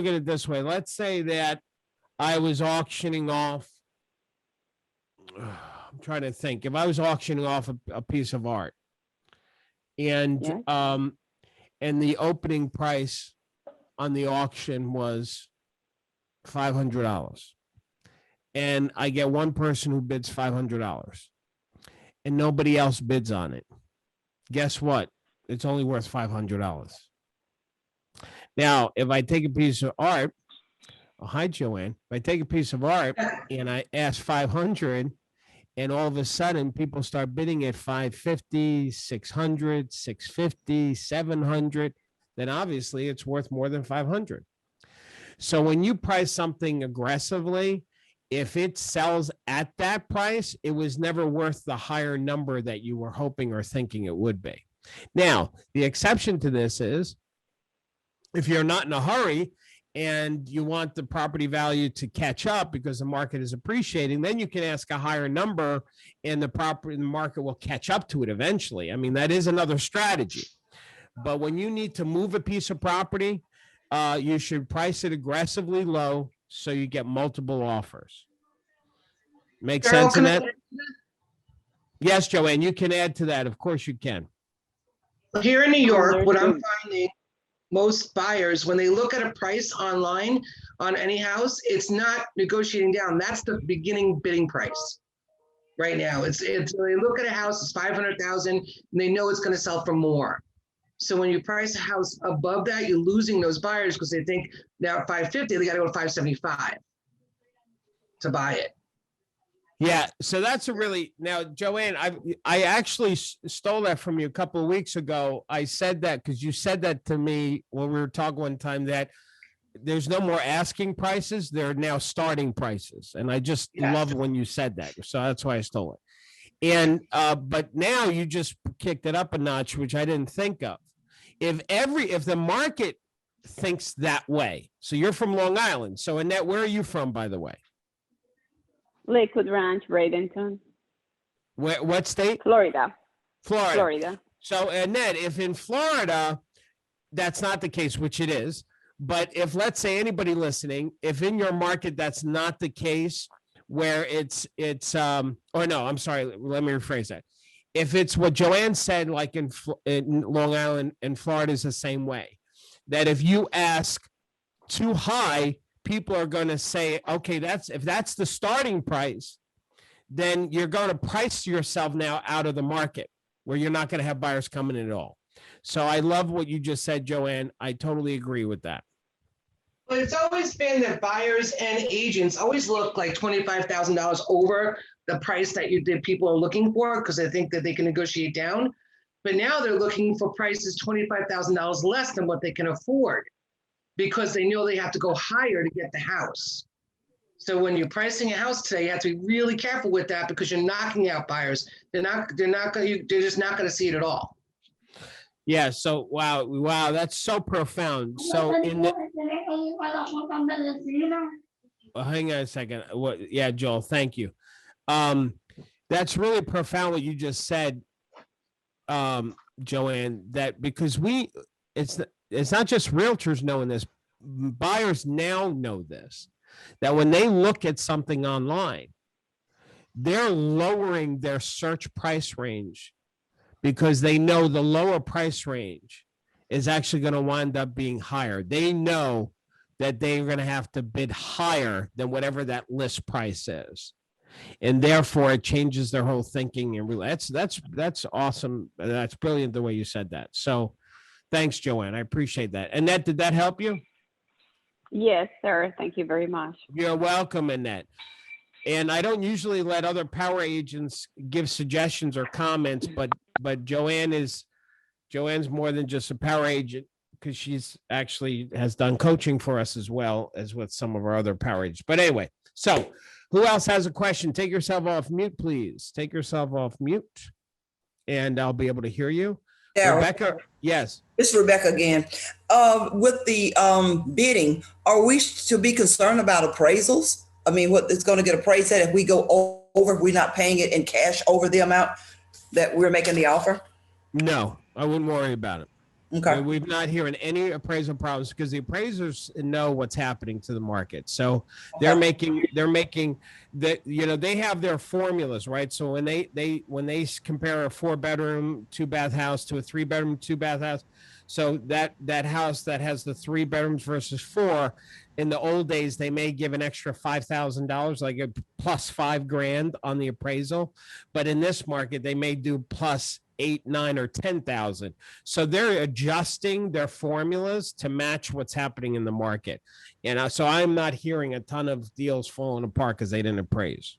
look at it this way. Let's say that I was auctioning off. I'm trying to think. If I was auctioning off a piece of art, and Yeah. and the opening price on the auction was $500, and I get one person who bids $500, and nobody else bids on it. Guess what? It's only worth $500. Now, if I take a piece of art, oh, hi, Joanne. If I take a piece of art and I ask 500, and all of a sudden people start bidding at 550, 600, 650, 700, then obviously it's worth more than 500. So when you price something aggressively, if it sells at that price, it was never worth the higher number that you were hoping or thinking it would be. Now, the exception to this is if you're not in a hurry and you want the property value to catch up because the market is appreciating, then you can ask a higher number and the market will catch up to it eventually. I mean, that is another strategy. But when you need to move a piece of property, you should price it aggressively low so you get multiple offers. Make sense, Annette? Yes, Joanne, you can add to that. Of course you can. Here in New York, what I'm finding, most buyers, when they look at a price online on any house, it's not negotiating down. That's the beginning bidding price right now. It's they look at a house, it's 500,000, and they know it's going to sell for more. So when you price a house above that, you're losing those buyers because they think now at 550, they got to go to 575 to buy it. Yeah, so that's a really, now, Joanne, I actually stole that from you a couple of weeks ago. I said that because you said that to me when we were talking one time, that there's no more asking prices, there are now starting prices. And I just love when you said that. So that's why I stole it. And but now you just kicked it up a notch, which I didn't think of. If the market thinks that way, so you're from Long Island. So Annette, where are you from, by the way? Lakewood Ranch, Bradenton. What state? Florida. Florida. So Annette, if in Florida, that's not the case, which it is, but if, let's say, anybody listening, if in your market that's not the case, where it's or no, I'm sorry, let me rephrase that. If it's what Joanne said, like in Long Island and Florida is the same way, that if you ask too high, people are going to say, okay, if that's the starting price, then you're going to price yourself now out of the market where you're not going to have buyers coming in at all. So I love what you just said, Joanne. I totally agree with that. But it's always been that buyers and agents always look like $25,000 over the price that people are looking for because they think that they can negotiate down. But now they're looking for prices $25,000 less than what they can afford, because they know they have to go higher to get the house. So when you're pricing a house today, you have to be really careful with that because you're knocking out buyers. They're just not going to see it at all. Yeah. So wow, that's so profound. So hang on a second. Yeah, Joel, thank you. That's really profound what you just said, Joanne. That because it's not just realtors knowing this, buyers now know this, that when they look at something online, they're lowering their search price range because they know the lower price range is actually going to wind up being higher. They know that they're going to have to bid higher than whatever that list price is. And therefore it changes their whole thinking. And really, that's awesome. That's brilliant the way you said that. So thanks, Joanne. I appreciate that. Annette, did that help you? Yes, sir. Thank you very much. You're welcome, Annette. And I don't usually let other power agents give suggestions or comments, but Joanne's more than just a power agent, because she's actually has done coaching for us as well as with some of our other power agents. But anyway, so who else has a question? Take yourself off mute, please. Take yourself off mute and I'll be able to hear you. Daryl, Rebecca, yes. It's Rebecca again. With the bidding, are we to be concerned about appraisals? I mean, what it's going to get appraised at if we go over, if we're not paying it in cash over the amount that we're making the offer? No, I wouldn't worry about it. Okay. We've not hearing any appraisal problems because the appraisers know what's happening to the market. So they're Okay. making that, they have their formulas, right? So when they compare a 4-bedroom, 2-bath house to a 3-bedroom, 2-bath house, so that house that has the 3 bedrooms versus 4, in the old days, they may give an extra $5,000, like a plus $5,000 on the appraisal. But in this market, they may do plus 8, 9, or 10,000. So they're adjusting their formulas to match what's happening in the market. So I'm not hearing a ton of deals falling apart because they didn't appraise.